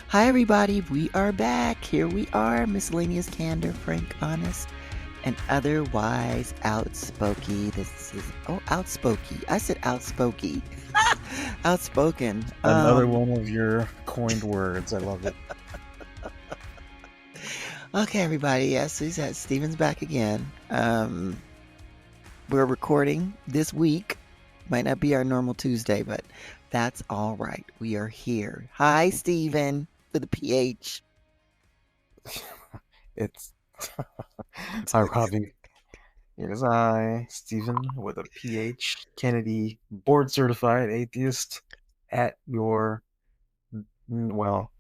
Hi, everybody. We are back. Here we are, Miscellaneous Candor, Frank, Honest, and otherwise outspoken. This is, outspoken. I said outspoken. Outspoken. Another one of your coined words. I love it. Okay, everybody. Yes, Stephen's back again. We're recording this week. Might not be our normal Tuesday, but that's all right. We are here. Hi, Stephen, with a PH. It's hi, Robbie. It is I, Stephen, with a PH, Kennedy, board certified atheist, at your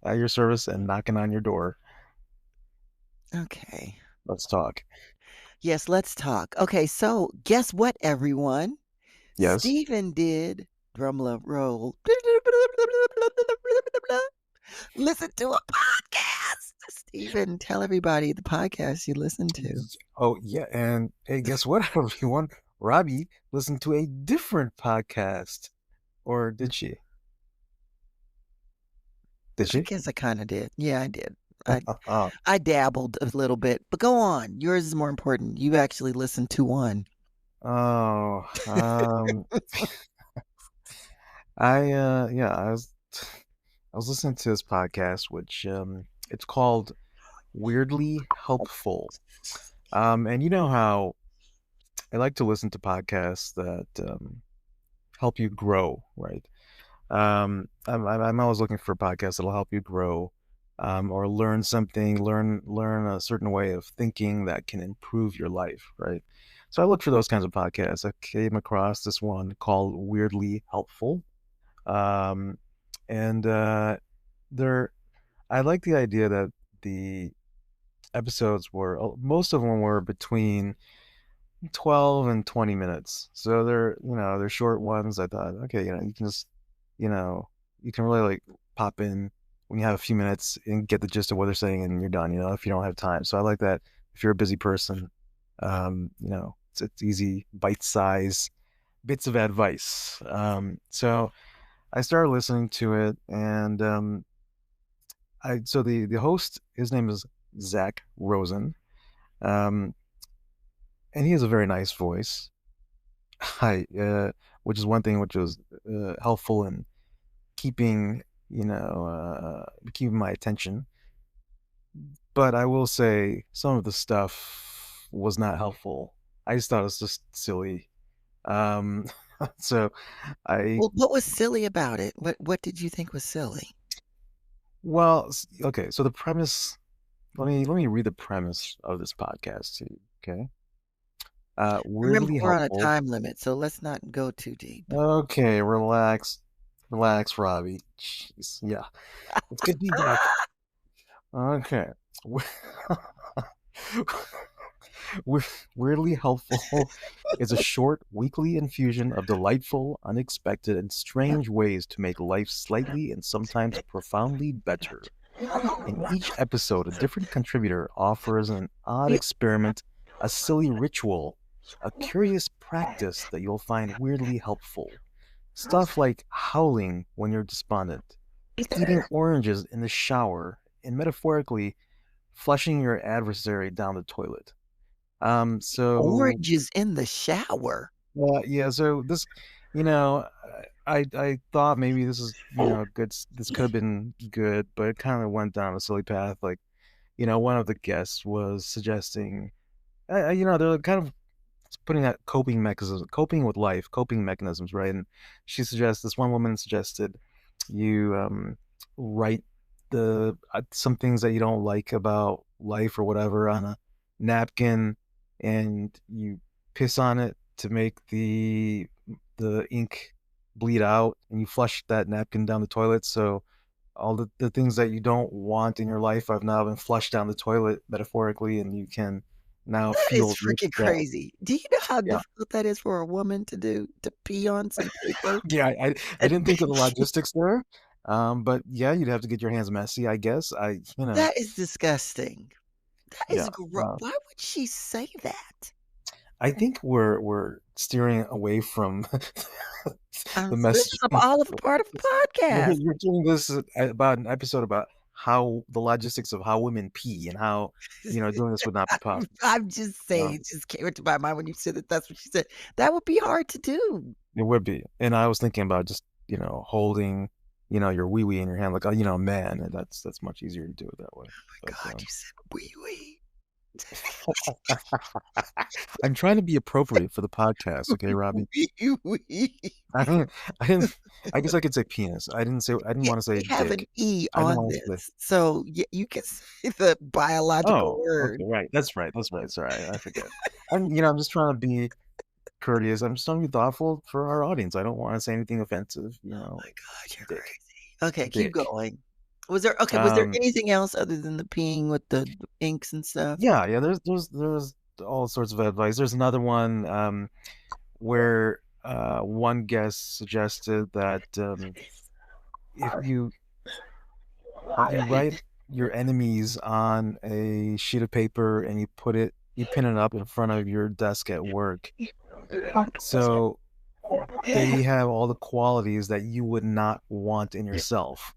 at your service and knocking on your door. Okay. Let's talk. Yes, let's talk. Okay, so guess what, everyone? Yes. Stephen did drum roll. Listen to a podcast. Stephen, tell everybody the podcast you listen to. Oh yeah, and hey, guess what, everyone? Robbie listened to a different podcast, or did she? Did I she? guess I kind of did. Yeah, I did. Oh, I dabbled a little bit, but go on. Yours is more important. You actually listened to one. oh, I was listening to this podcast, which it's called Weirdly Helpful. And you know how I like to listen to podcasts that help you grow, right? I'm always looking for podcasts that'll help you grow, or learn something, learn a certain way of thinking that can improve your life, right? So I look for those kinds of podcasts. I came across this one called Weirdly Helpful. Um, and they're I like the idea that the episodes were most of them were between 12 and 20 minutes. So they're short ones. I thought, okay, you can just, you can really like pop in when you have a few minutes and get the gist of what they're saying and you're done, if you don't have time. So I like that if you're a busy person, it's easy bite size bits of advice. So I started listening to it, and so the host, his name is Zach Rosen, um, and he has a very nice voice. I Which is one thing which was helpful in keeping keeping my attention. But I will say some of the stuff was not helpful. I just thought it was just silly. Um, so I Well, what was silly about it? What did you think was silly? okay. So the premise. Let me read the premise of this podcast to you. Okay. Remember, Weirdly we're on a helpful. time limit, so let's not go too deep. Okay, relax, Robbie. Jeez, yeah, it's good to be back. Okay. Weirdly helpful is a short weekly infusion of delightful, unexpected, and strange ways to make life slightly and sometimes profoundly better. In each episode, a different contributor offers an odd experiment, a silly ritual, a curious practice that you'll find weirdly helpful. Stuff like howling when you're despondent, eating oranges in the shower, and metaphorically flushing your adversary down the toilet. So Oranges in the shower. yeah, so this, you know, I thought maybe this is, good. This could have been good, but it kind of went down a silly path. Like, one of the guests was suggesting, they're kind of putting out coping with life, coping mechanisms, right? And this one woman suggested you write some things that you don't like about life or whatever on a napkin, and you piss on it to make the ink bleed out, and you flush that napkin down the toilet. So all the things that you don't want in your life have now been flushed down the toilet metaphorically, and you can now That is feel freaking yeah, crazy. Do you know how yeah. difficult that is for a woman to do, to pee on some paper? Yeah, I didn't think of the logistics there. But yeah, you'd have to get your hands messy, I guess. That is disgusting. That is Yeah. gross. Why would she say that? I think we're steering away from the This message. is all of a part of a podcast. You're doing this about an episode about how the logistics of how women pee and how, doing this would not be possible. I'm just saying, Um, it just came into my mind when you said that that's what she said. That would be hard to do. it would be. And I was thinking about just, holding, your wee wee in your hand like, man, and that's much easier to do it that way. My But God, you said wee wee. I'm trying to be appropriate for the podcast, okay, Robbie? Wee wee. I didn't I guess I could say penis. I didn't Yeah, want to say we have an dick. E I didn't on want to say this, so you can say the biological Oh, okay, word. right. That's right. That's right. Sorry, I forget. I'm just trying to be courteous. I'm just trying to be thoughtful for our audience. I don't want to say anything offensive, Oh my God, you're dick. crazy. Okay, keep Dick. going. Was there Um, anything else other than the peeing with the inks and stuff? yeah, there's all sorts of advice. There's another one where one guest suggested that if you write your enemies on a sheet of paper and you pin it up in front of your desk at work. So they have all the qualities that you would not want in yourself,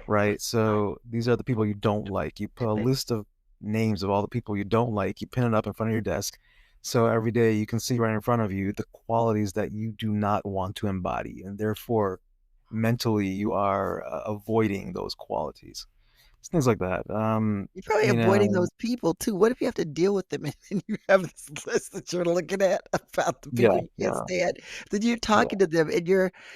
right? So these are the people you don't like. You put a list of names of all the people you don't like, you pin it up in front of your desk. So every day you can see right in front of you the qualities that you do not want to embody. And therefore, mentally, you are avoiding those qualities. Things like that. You're probably You avoiding know, those people too. What if you have to deal with them and then you have this list that you're looking at about the yeah, people you can't yeah, stand? Then you're yeah. talking to them and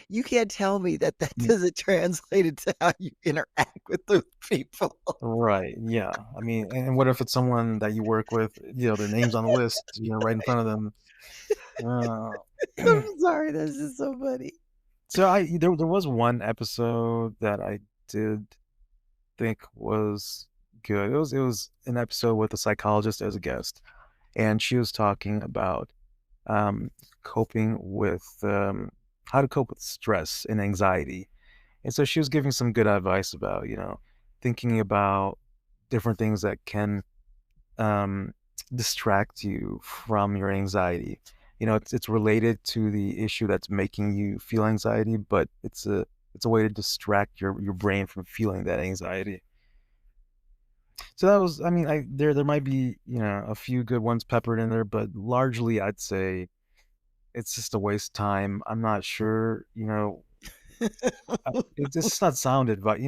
you can't tell me that that Mm, doesn't translate into how you interact with those people. right, yeah. I mean, and what if it's someone that you work with, their name's on the list, right in front of them. I'm sorry, that's just so funny. So there was one episode that I did think was good. It was an episode with a psychologist as a guest, and she was talking about um coping with how to cope with stress and anxiety. And so she was giving some good advice about, thinking about different things that can um, distract you from your anxiety. It's related to the issue that's making you feel anxiety, but it's a way to distract your brain from feeling that anxiety. So that was, I mean, there might be, a few good ones peppered in there, but largely I'd say it's just a waste of time. I'm not sure, it's just not sound advice.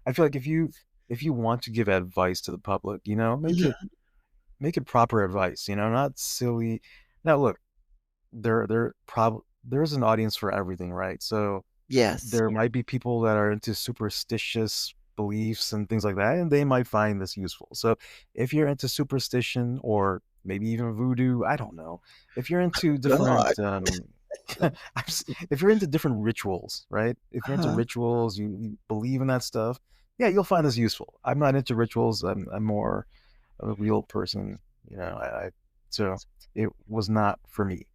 I feel like if you want to give advice to the public, make it proper advice, not silly. Now look, there's an audience for everything, right? So Yes. there might be people that are into superstitious beliefs and things like that, and they might find this useful. So if you're into superstition or maybe even voodoo, I don't know. If you're into God. different if you're into different rituals, right? If you're into Uh-huh. rituals, you believe in that stuff, yeah, you'll find this useful. I'm not into rituals. I'm more of a real person, so it was not for me.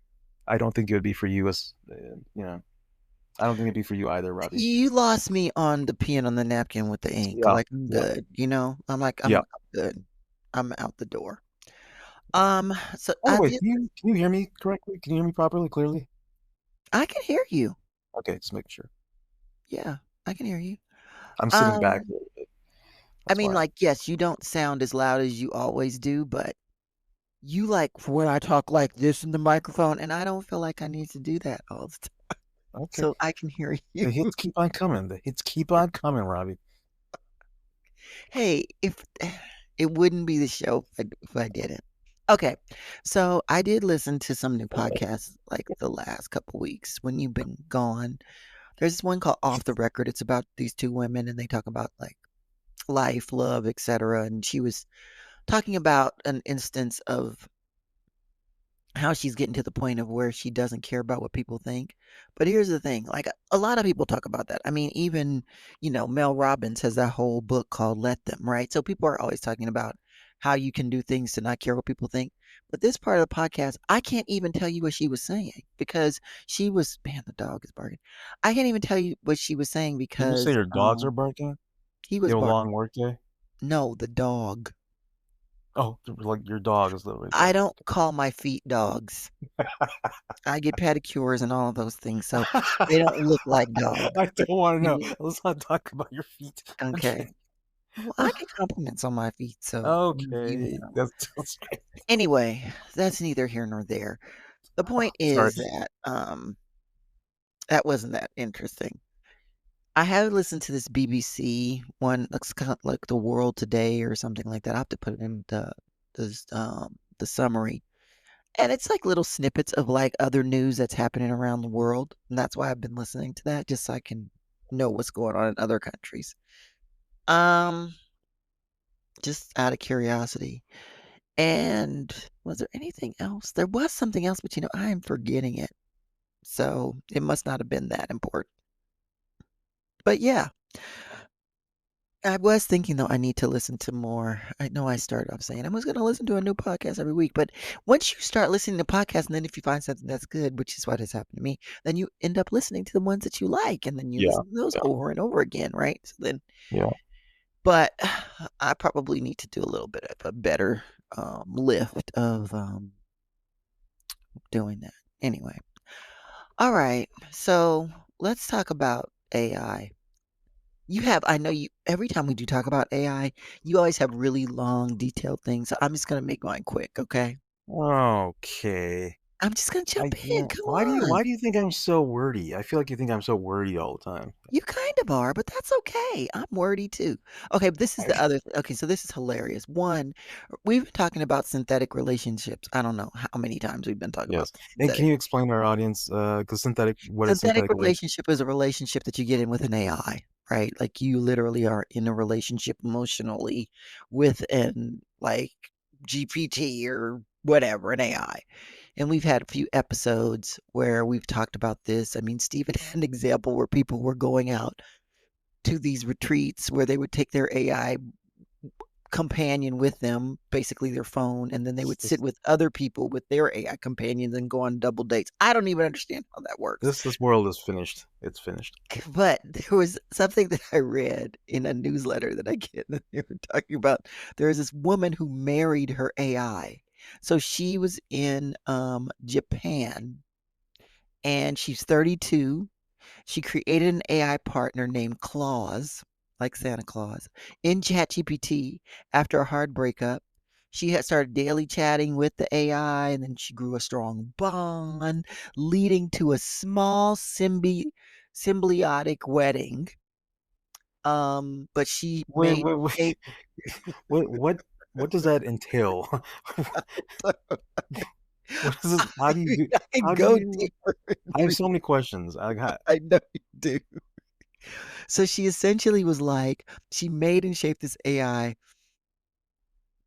I don't think it would be for you I don't think it'd be for you either, Robbie. You lost me on the pen on the napkin with the ink. Yeah. Like, I'm Yeah. good, you know? I'm Yeah. good. I'm out the door. So By the I way, did can you hear me correctly? Can you hear me properly, clearly? I can hear you. Okay, just making sure. Yeah, I can hear you. I'm sitting back Um, a little bit. I That's mean, why. like, yes, you don't sound as loud as you always do, but you like when I talk like this in the microphone, and I don't feel like I need to do that all the time. Okay. So I can hear you. The hits keep on coming. The hits keep on coming, Robbie. Hey, if it wouldn't be the show if I didn't. Okay, so I did listen to some new podcasts like the last couple weeks when you've been gone. There's this one called Off the Record. It's about these two women and they talk about like life, love, etc. And she was talking about an instance of how she's getting to the point of where she doesn't care about what people think. But here's the thing, like a lot of people talk about that. I mean, even, Mel Robbins has that whole book called Let Them, right? So people are always talking about how you can do things to not care what people think. But this part of the podcast, I can't even tell you what she was saying because she was, man, the dog is barking. I can't even tell you what she was saying Did you say because your dogs are barking? he You was have a long barking. work day? No, the dog. Oh, like your dog is literally I barking. don't call my feet dogs. I get pedicures and all of those things, so they don't look like dog. I don't want to know. You Let's not talk about your feet. okay. Okay. Well, I get compliments on my feet, so Okay, that's great. anyway, that's neither here nor there. The point Sorry. is that, that wasn't that interesting. I have listened to this BBC one, looks kinda like The World Today or something like that. I have to put it in the summary, and it's like little snippets of, like, other news that's happening around the world, and that's why I've been listening to that, just so I can know what's going on in other countries. Um, just out of curiosity. And was there anything else? There was something else, but, I am forgetting it, so it must not have been that important. But, yeah, I was thinking, though, I need to listen to more. I know I started off saying I was gonna listen to a new podcast every week, but once you start listening to podcasts, and then if you find something that's good, which is what has happened to me, then you end up listening to the ones that you like, and then you Yeah, listen to those yeah, over and over again, right? So then yeah. but I probably need to do a little bit of a better, lift of, doing that. Anyway. Alright, so let's talk about AI. I know you every time we do talk about AI, you always have really long, detailed things, so I'm just gonna make mine quick, okay? Okay. I'm just gonna jump in, come on. Why do you think I'm so wordy? I feel like you think I'm so wordy all the time. You kind of are, but that's okay. I'm wordy too. Okay, but this is the other okay, so this is hilarious. One, we've been talking about synthetic relationships. I don't know how many times we've been talking about Yes. And can synthetic. you explain to our audience, because what is Synthetic synthetic relation? relationship is a relationship that you get in with an AI, right? Like, you literally are in a relationship emotionally with an, like, GPT or whatever, an AI. And we've had a few episodes where we've talked about this. I mean, Stephen had an example where people were going out to these retreats where they would take their AI companion with them, basically their phone, and then they would sit This with other people with their AI companions and go on double dates. I don't even understand how that works. this world is finished. It's finished. But there was something that I read in a newsletter that I get, and they were talking about there's this woman who married her AI. So she was in Japan, and she's 32. She created an AI partner named Claus, like Santa Claus, in ChatGPT after a hard breakup. She had started daily chatting with the AI, and then she grew a strong bond, leading to a small symbiotic wedding. But she Wait, made wait, wait. shape. What what does that entail? What is this? I can How do go you deeper. I have so many questions. I got I know you do. So she essentially was like, she made and shaped this AI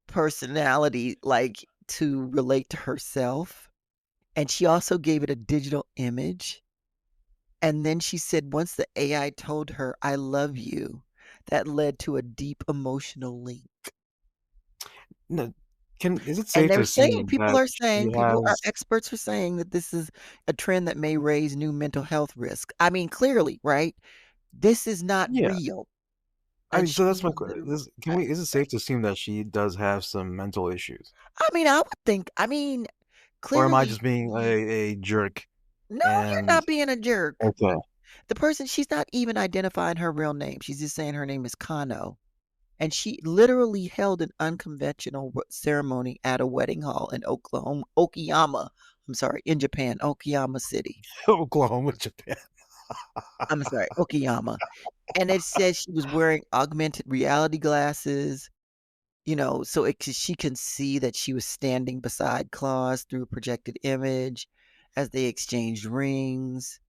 personality, like, to relate to herself, and she also gave it a digital image, and then she said once the AI told her, "I love you," that led to a deep emotional link. no, can is it And safe they're to saying assume that she people are has experts are saying that this is a trend that may raise new mental health risk. I mean, clearly, right? This is not yeah. real, I and mean, so she that's my was this can I we is it safe to assume that she does have some mental issues? I mean, I would think I mean, Or am I clearly just being a jerk no, you're and not being a jerk. okay. The person she's not even identifying her real name. She's just saying her name is Kano, and she literally held an unconventional ceremony at a wedding hall in Okayama. I'm sorry, in Japan, Okayama City. Oklahoma, Japan. I'm sorry, Okayama. And it says she was wearing augmented reality glasses, so she can see that she was standing beside Claus through a projected image as they exchanged rings.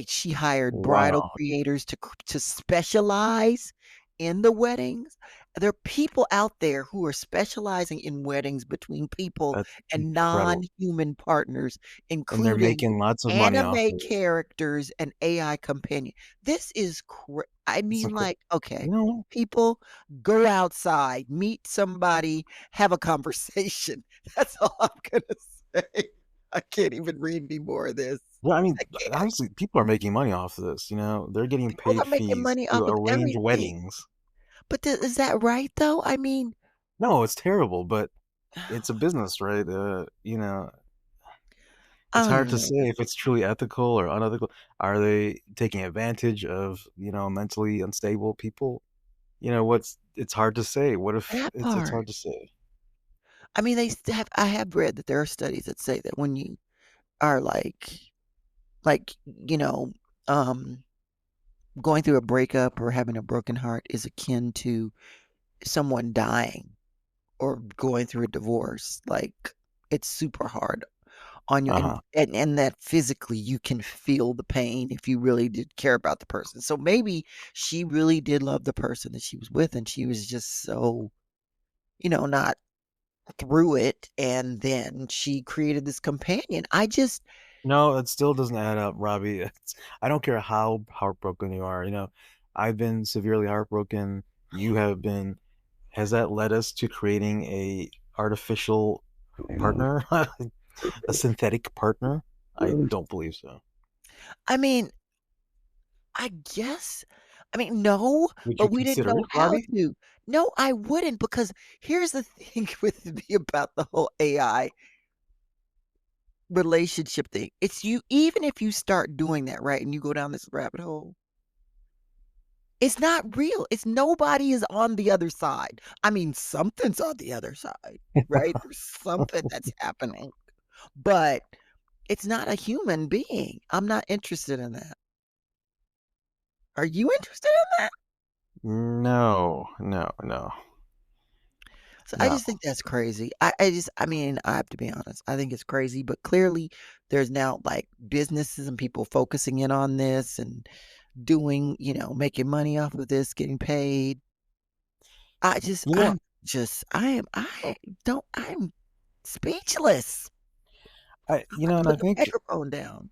She hired bridal Wow. creators to specialize in the weddings. There are people out there who are specializing in weddings between people That's and incredible. non-human partners, And they're including making lots of money off anime of it. characters and AI companion. This is I It's mean, incredible. like, okay, You know, people, go outside, meet somebody, have a conversation. That's all I'm gonna say. I can't even read any more of this. well, I mean, I can't. obviously, people are making money off of this. They're getting People paid are making fees money to off of arrange everything. weddings. But is that right, though? I mean, No, it's terrible, but it's a business, right? It's hard to say um, if it's truly ethical or unethical. Are they taking advantage of, mentally unstable people? it's hard to say. What if That it's part. hard to say. I mean, I have read that there are studies that say that when you are like, you know, um, going through a breakup or having a broken heart is akin to someone dying or going through a divorce. Like, it's super hard on you, Uh-huh. and that physically you can feel the pain if you really did care about the person. So maybe she really did love the person that she was with, and she was just so, not through it, and then she created this companion. I just No, it still doesn't add up, Robbie. I don't care how heartbroken you are. I've been severely heartbroken. You have been. Has that led us to creating a artificial partner, a synthetic partner? I don't believe so. I mean, I guess no, Would you but we didn't consider know it, how Robbie? to. No, I wouldn't, because here's the thing with me about the whole AI relationship thing. It's you even if you start doing that, right, and you go down this rabbit hole, it's not real. It's nobody is on the other side. I mean, something's on the other side, right? There's something that's happening, but it's not a human being. I'm not interested in that. Are you interested in that? No, no, no, So I no. just think that's crazy. I mean, I have to be honest. I think it's crazy, but clearly there's now like businesses and people focusing in on this and doing, making money off of this, getting paid. I just, You know, I'm just, I don't, I'm speechless. I'm about to and put I the think microphone down.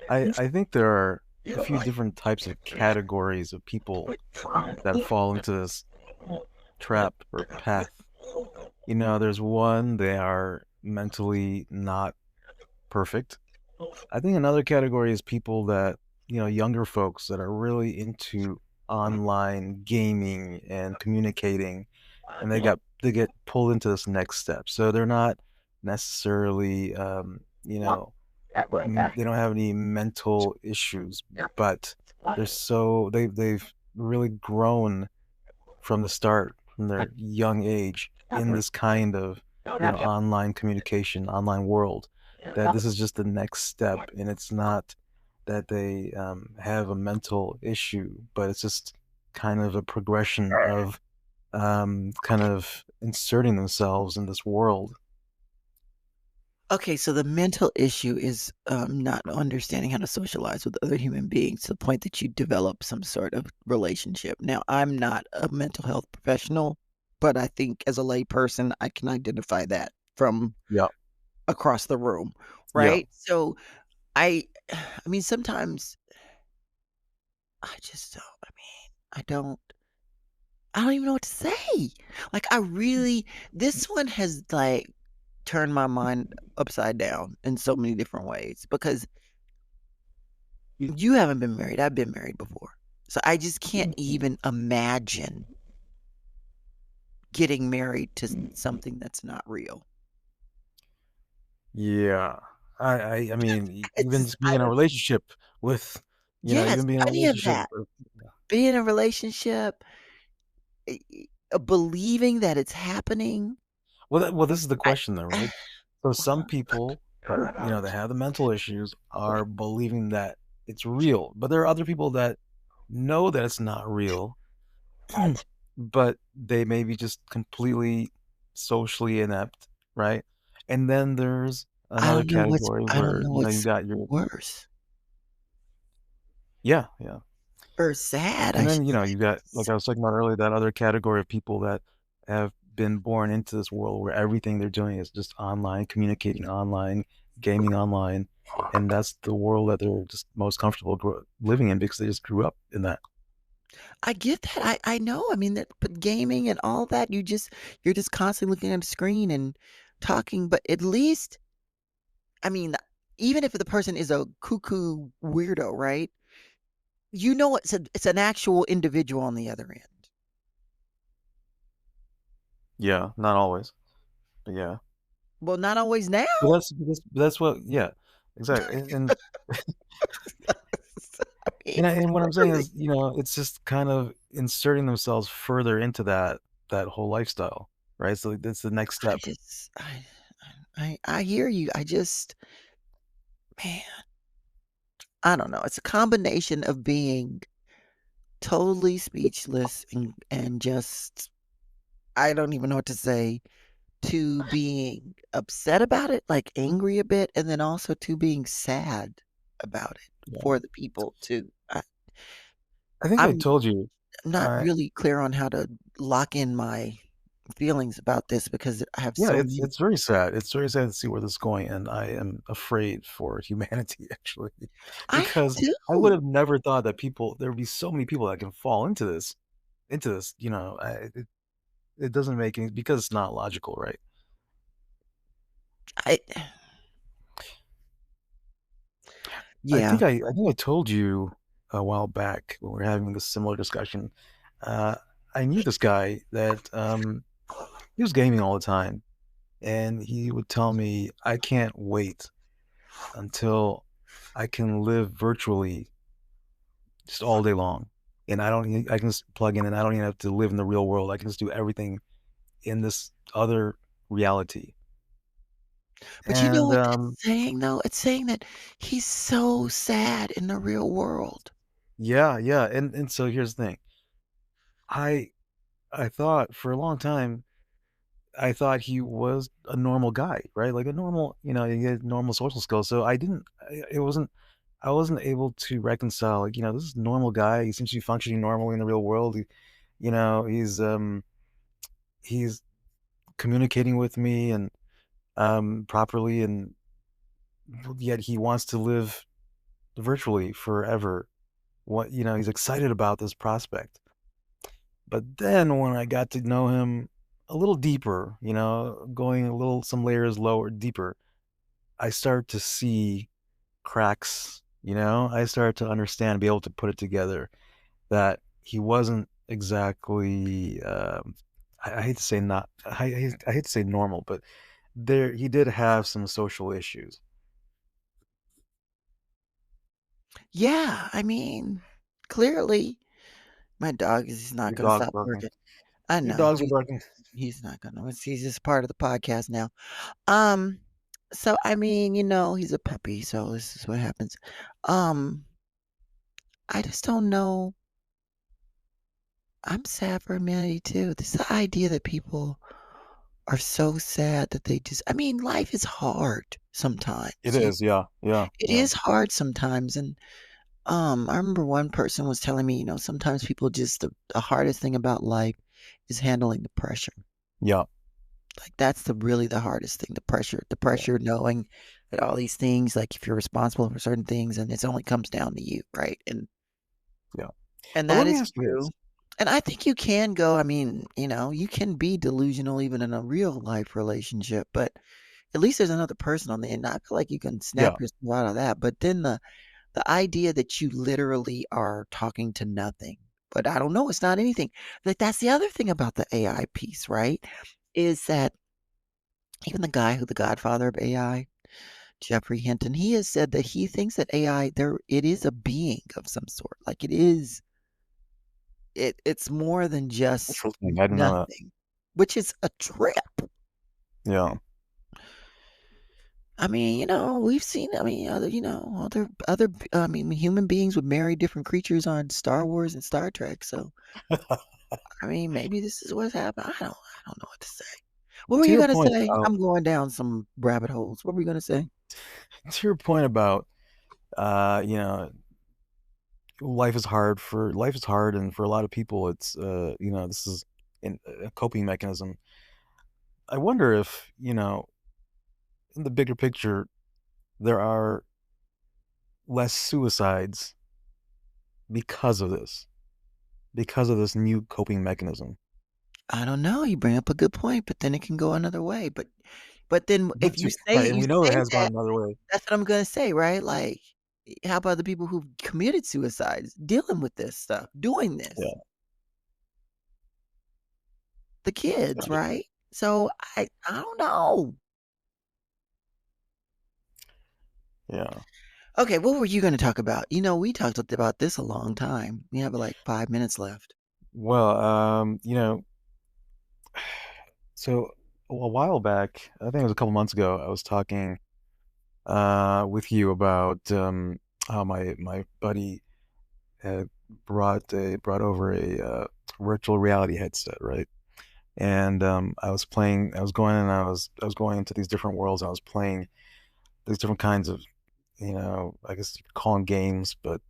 I think there are a few different types of categories of people that fall into this trap or path. There's one, they are mentally not perfect. I think another category is people that, younger folks that are really into online gaming and communicating, and they get pulled into this next step. So they're not necessarily, they don't have any mental issues, but they've really grown from the start, from their young age, in this kind of, online communication, online world, that this is just the next step, and it's not that they have a mental issue, but it's just kind of a progression of kind of inserting themselves in this world. Okay, so the mental issue is not understanding how to socialize with other human beings to the point that you develop some sort of relationship. Now, I'm not a mental health professional, but I think as a layperson, I can identify that from Yeah, across the room, yeah. right? So I, I mean, sometimes I just don't. I don't even know what to say. Like, this one has like turned my mind upside down in so many different ways because you haven't been married. I've been married before. So I just can't even imagine getting married to something that's not real. Yeah. I mean, It's even just, just being in a relationship with, yes, even being in a any of relationship. that. Be in a relationship, believing that it's happening. Well, this is the I, question though, right? So some people, that have the mental issues are believing that it's real, but there are other people that know that it's not real, but they may be just completely socially inept, right? And then there's another category I don't where, know you what's got your, worse yeah, yeah. or sad, I And then, should say. you got, like I was talking about earlier, that other category of people that have been born into this world where everything they're doing is just online, communicating online, gaming online, and that's the world that they're just most comfortable living in because they just grew up in that. I get that. I know. I mean, that but gaming and all that, you're just constantly looking at a screen and talking, but at least, I mean, even if the person is a cuckoo weirdo, right? It's an actual individual on the other end. Yeah, not always, but yeah. Well, not always now. But that's what, yeah, exactly. And and what I'm saying Literally. is, it's just kind of inserting themselves further into that whole lifestyle, right? So that's the next I step. just I hear you. I just man, I don't know. It's a combination of being totally speechless and just I don't even know what to say, to being upset about it, like angry a bit, and then also to being sad about it Yeah. for the people too. I think I I'm told you. not Uh, really clear on how to lock in my feelings about this because I have yeah, so it's many. it's very sad. It's very sad to see where this is going, and I am afraid for humanity actually, I am because I would too. have never thought that there would be so many people that can fall into this. It doesn't make any because it's not logical, right? I yeah. I think I told you a while back when we were having this similar discussion. Uh, I knew this guy that he was gaming all the time, and he would tell me, "I can't wait until I can live virtually just all day long, and I can just plug in, and I don't even have to live in the real world. I can just do everything in this other reality." But you know And what that's saying though? It's saying that he's so sad in the real world. yeah, yeah, and so here's the thing. I I thought for a long time I thought he was a normal guy, right? Like a normal, he had normal social skills. So I wasn't able to reconcile, like, this is a normal guy. He seems to be functioning normally in the real world. He's communicating with me and properly, and yet he wants to live virtually forever. He's excited about this prospect. But then when I got to know him a little deeper, going some layers lower, deeper, I start to see cracks, I start to understand, be able to put it together that he wasn't exactly, I hate to say not, I hate to say normal, but he did have some social issues. Yeah, I mean, clearly my dog is not Your gonna dog's stop barking. barking. I Your know, dogs are barking. he's not gonna he's just part of the podcast now. Um, so I mean, he's a puppy, so this is what happens. Um, I just don't know. I'm sad for humanity too. This the idea that people are so sad that they just I mean, life is hard It sometimes. is, yeah, yeah, It yeah, is hard sometimes, and, I remember one person was telling me, sometimes people just the hardest thing about life is handling the pressure. yeah, Like, that's really the hardest thing, the yeah, pressure knowing that all these things, like, if you're responsible for certain things and it only comes down to you, right? yeah. And But let that me is ask you true. this. And I think you can go I mean, you can be delusional even in a real life relationship, but at least there's another person on the end. I feel like you can Yeah, snap yourself out of that, but then the idea that you literally are talking to nothing, but I don't know, it's not anything. Like, that's the other thing about the AI piece, right? Is that even the guy who the godfather of AI, Jeffrey Hinton, he has said that he thinks that AI it is a being of some sort. Like it's more than just interesting. I didn't know that. nothing, which is a trip. Yeah. I mean, we've seen, I mean, other, I mean, human beings would marry different creatures on Star Wars and Star Trek. So, I mean, maybe this is what's happening. I don't know what to say. What were To you your gonna point say? about I'm going down some rabbit holes. What were you gonna say? to your point about uh, you know, life is hard, and for a lot of people it's this is a coping mechanism. I wonder if, in the bigger picture there are less suicides because of this, new coping mechanism. I don't know. You bring up a good point, but then it can go another way. But then if you say Right, and you we know it say has gone that, another way. that's what I'm gonna say, right? Like, how about the people who've committed suicides, dealing with this stuff, doing this? Yeah. The kids, right? So I don't know. Yeah. Okay, what were you going to talk about? We talked about this a long time. We have like 5 minutes left. Well, so a while back, I think it was a couple months ago, I was talking with you about how my buddy had brought over a virtual reality headset, right? And I was going and I was going into these different worlds. I was playing these different kinds of, I guess you could call them games, but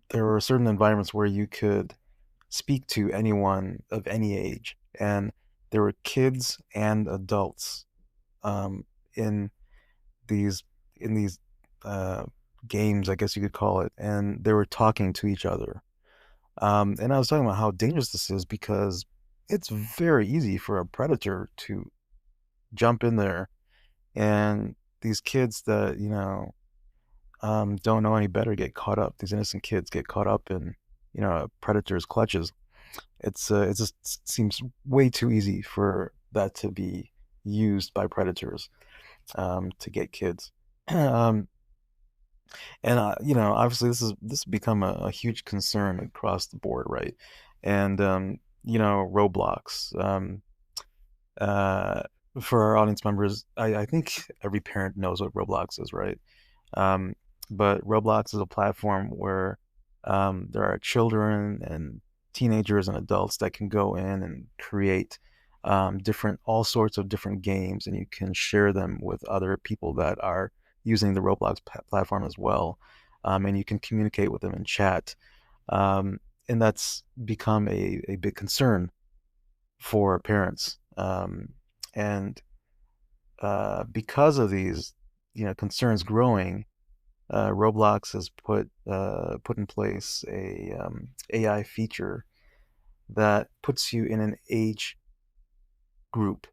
there were certain environments where you could speak to anyone of any age, and there were kids and adults um, in these in these uh, games, I guess you could call it, and they were talking to each other. And I was talking about how dangerous this is because it's very easy for a predator to jump in there, and these kids that don't know any better get caught up. These innocent kids get caught up in a predator's clutches. It just seems way too easy for that to be used by predators to get kids. um, and obviously this has become a huge concern across the board, right? And Roblox. Uh, for our audience members, I think every parent knows what Roblox is, right? Um, but Roblox is a platform where there are children and teenagers and adults that can go in and create all sorts of different games, and you can share them with other people that are using the Roblox platform as well. And you can communicate with them in chat. Um, and that's become a big concern for parents. And Because of these, concerns growing, Roblox has put in place a AI feature that puts you in an age group,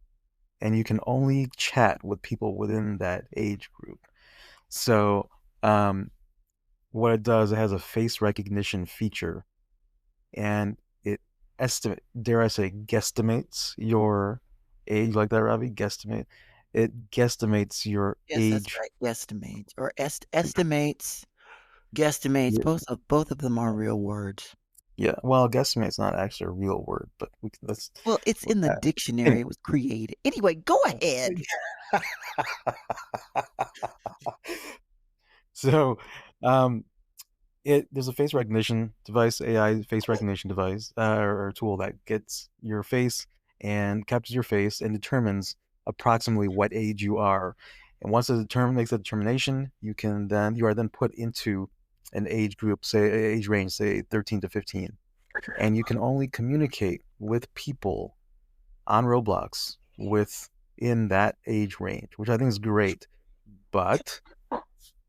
and you can only chat with people within that age group. So, um, what it does, it has a face recognition feature, and it dare I say, guesstimates your age like that, Robbie? Guesstimate. It guesstimates your Yes, that's age. right. Guesstimates or estimates, guesstimates. Both of them are real words. Yeah, well, guesstimate's not actually a real word, but let's. Well, it's in the dictionary. It was created. Anyway, go ahead. So, um, there's a face recognition device, AI face recognition device, or tool that gets your face and captures your face and determines approximately what age you are. And once it makes a determination, you are then put into an age group, say age range, say 13 to 15, and you can only communicate with people on Roblox within that age range, which I think is great. But,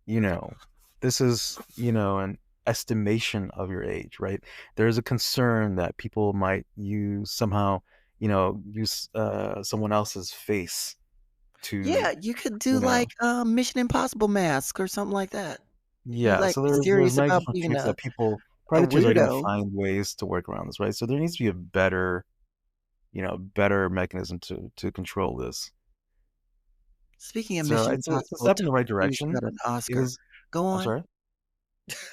you know, this is, an estimation of your age, right? There's a concern that people might use someone else's face to, Yeah, you could do you like know, Mission Impossible mask or something like that. Be yeah. like So there's serious many about different being tricks that a predators are going to weirdo. find ways to work around this, right? So there needs to be a better mechanism to control this. Speaking of So Mission it's a Impossible, step in Tom the right Cruise direction. got an It Oscar. is. Go I'm on. sorry.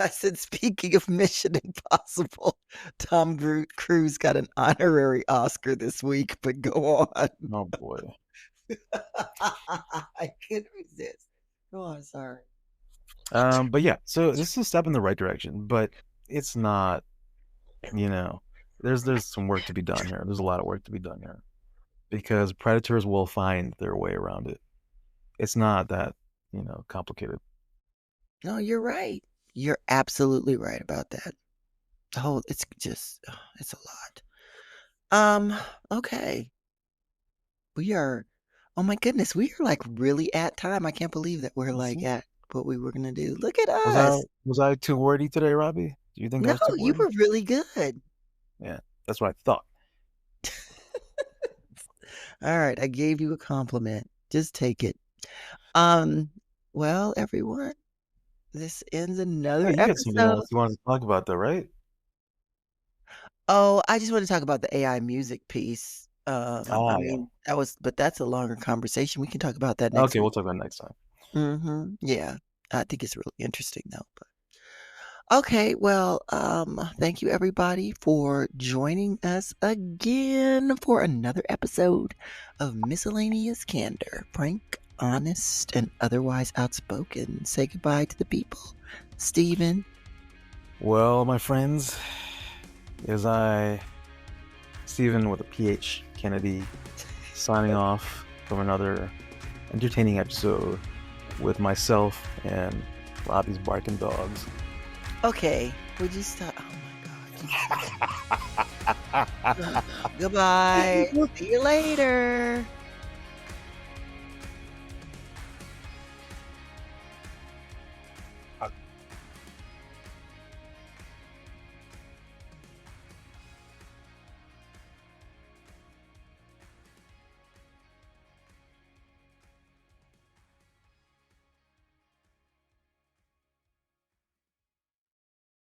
I said, speaking of Mission Impossible, Cruise got an honorary Oscar this week, but go on. Oh boy. I couldn't resist. Go on, sorry. But yeah, so this is a step in the right direction, but it's not, you know, there's some work to be done here. There's a lot of work to be done here because predators will find their way around it. It's not that, complicated. No, you're right. You're absolutely right about that. It's just, it's a lot. Okay. We are, oh my goodness, we are like really at time. I can't believe that we're like See? at what we were gonna do. Look at Was I us. was I too wordy today, Robbie? Do you think I No, was too you wordy? were really good. Yeah, that's what I thought. All right, I gave you a compliment. Just take it. Um, well, everyone, this ends another Hey, you got something episode. else you wanted to talk about though, right? Oh, I just want to talk about the AI music piece. I Ah, yeah. mean, but that's a longer conversation. We can talk about that next Okay, we'll week. talk about it next time. Yeah. I think it's really interesting though. Okay, well, thank you everybody for joining us again for another episode of Miscellaneous Candor. Frank, honest, and otherwise outspoken. Say goodbye to the people. Stephen. Well, my friends, as I, Stephen with a PH Kennedy, signing off from another entertaining episode with myself and Robbie's barking dogs. Okay, would you stop? Oh my God. Goodbye. See you later.